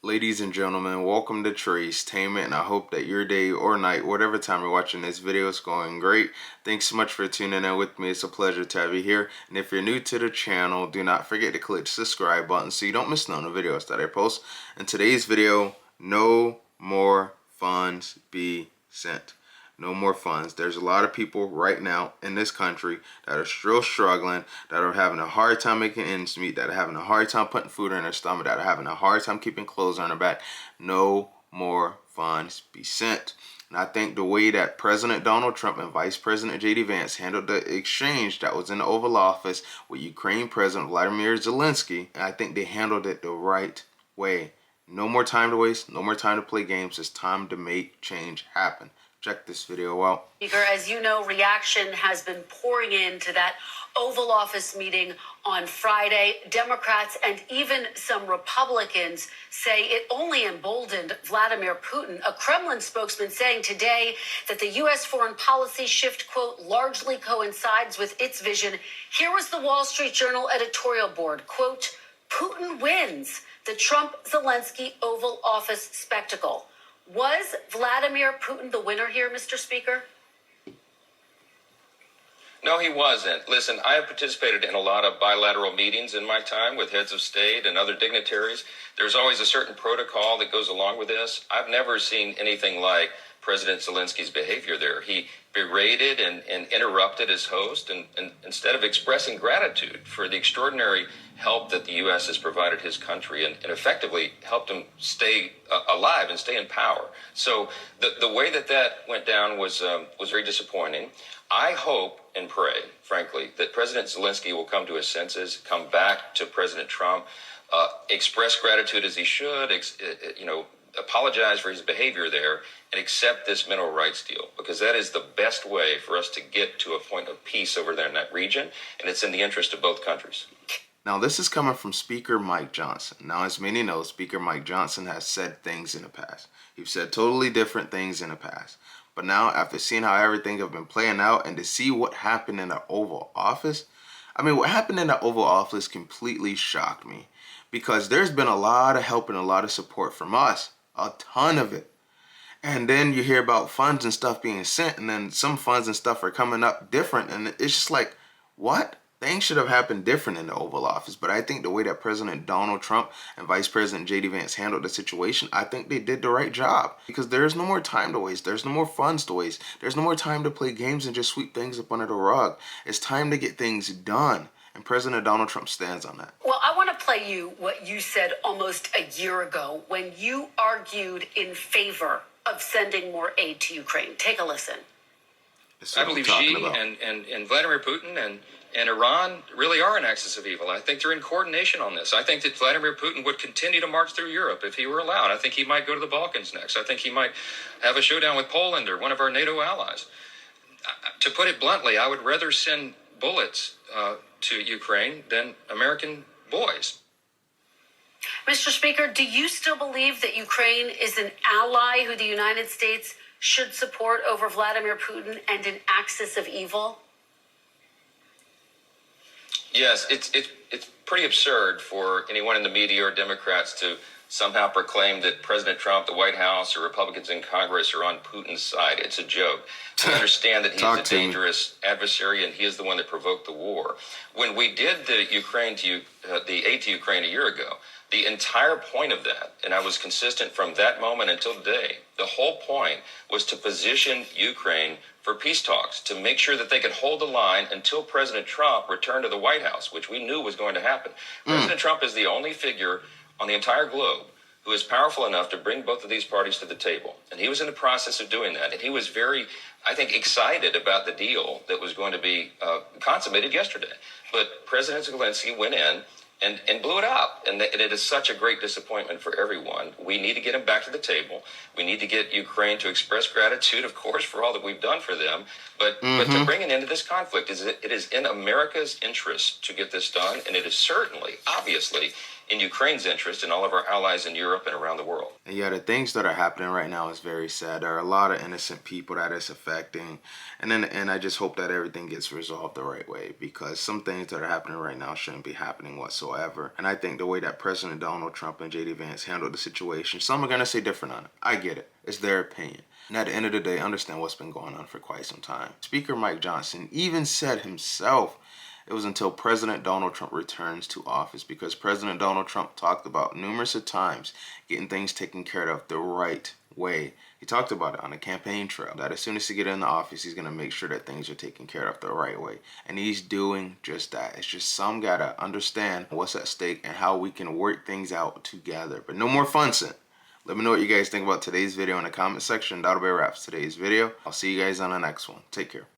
Ladies and gentlemen, welcome to Tracetainment, and I hope that your day or night, whatever time you're watching this video, is going great. Thanks so much for tuning in with me. It's a pleasure to have you here. And if you're new to the channel, do not forget to click the subscribe button so you don't miss none of the videos that I post. In today's video, no more funds be sent. No more funds. There's a lot of people right now in this country that are still struggling, that are having a hard time making ends meet, that are having a hard time putting food in their stomach, that are having a hard time keeping clothes on their back. No more funds be sent. And I think the way that President Donald Trump and Vice President J.D. Vance handled the exchange that was in the Oval Office with Ukraine President Vladimir Zelensky, I think they handled it the right way. No more time to waste, no more time to play games. It's time to make change happen. Check this video out. Speaker, as you know, reaction has been pouring into that Oval Office meeting on Friday. Democrats and even some Republicans say it only emboldened Vladimir Putin. A Kremlin spokesman saying today that the U.S. foreign policy shift, quote, largely coincides with its vision. Here was the Wall Street Journal editorial board, quote, Putin wins the Trump-Zelensky Oval Office spectacle. Was Vladimir Putin the winner here, Mr. Speaker? No, he wasn't. Listen, I have participated in a lot of bilateral meetings in my time with heads of state and other dignitaries. There's always a certain protocol that goes along with this. I've never seen anything like President Zelensky's behavior there. He berated and interrupted his host, and instead of expressing gratitude for the extraordinary help that the U.S. has provided his country and effectively helped him stay alive and stay in power. So the way that went down was very disappointing. I hope and pray, frankly, that President Zelensky will come to his senses, come back to President Trump, express gratitude as he should, apologize for his behavior there, and accept this mineral rights deal, because that is the best way for us to get to a point of peace over there in that region, and it's in the interest of both countries. Now, this is coming from Speaker Mike Johnson. Now, as many know, Speaker Mike Johnson has said things in the past. He's said totally different things in the past. But now, after seeing how everything has been playing out and to see what happened in the Oval Office, what happened in the Oval Office completely shocked me, because there's been a lot of help and a lot of support from us, a ton of it. And then you hear about funds and stuff being sent, and then some funds and stuff are coming up different, and it's just like, what? Things should have happened different in the Oval Office. But I think the way that President Donald Trump and Vice President J.D. Vance handled the situation, I think they did the right job. Because there's no more time to waste. There's no more funds to waste. There's no more time to play games and just sweep things up under the rug. It's time to get things done. And President Donald Trump stands on that. Well, I want to play you what you said almost a year ago when you argued in favor of sending more aid to Ukraine. Take a listen. I believe Xi and Vladimir Putin and Iran really are an axis of evil. I think they're in coordination on this. I think that Vladimir Putin would continue to march through Europe if he were allowed. I think he might go to the Balkans next. I think he might have a showdown with Poland or one of our NATO allies. To put it bluntly, I would rather send bullets to Ukraine than American boys. Mr. Speaker, do you still believe that Ukraine is an ally who the United States should support over Vladimir Putin and an axis of evil? Yes, it's pretty absurd for anyone in the media or Democrats to somehow proclaim that President Trump, the White House, or Republicans in Congress are on Putin's side. It's a joke. We understand that he's a dangerous adversary and he is the one that provoked the war. When we did the aid to Ukraine a year ago, the entire point of that, and I was consistent from that moment until today, the whole point was to position Ukraine for peace talks, to make sure that they could hold the line until President Trump returned to the White House, which we knew was going to happen. President Trump is the only figure on the entire globe who is powerful enough to bring both of these parties to the table. And he was in the process of doing that. And he was very, I think, excited about the deal that was going to be consummated yesterday. But President Zelensky went in and blew it up. And it is such a great disappointment for everyone. We need to get him back to the table. We need to get Ukraine to express gratitude, of course, for all that we've done for them. But to bring an end to this conflict, it is in America's interest to get this done. And it is certainly, obviously, in Ukraine's interest and all of our allies in Europe and around the world. And yeah, the things that are happening right now is very sad. There are a lot of innocent people that it's affecting. And I just hope that everything gets resolved the right way, because some things that are happening right now shouldn't be happening whatsoever. And I think the way that President Donald Trump and JD Vance handled the situation, some are going to say different on it. I get it. It's their opinion. And at the end of the day, understand what's been going on for quite some time. Speaker Mike Johnson even said himself it was until President Donald Trump returns to office, because President Donald Trump talked about numerous of times getting things taken care of the right way. He talked about it on the campaign trail, that as soon as he gets in the office, he's going to make sure that things are taken care of the right way. And he's doing just that. It's just some got to understand what's at stake and how we can work things out together. But no more funsing. Let me know what you guys think about today's video in the comment section. That'll be a wrap for today's video. I'll see you guys on the next one. Take care.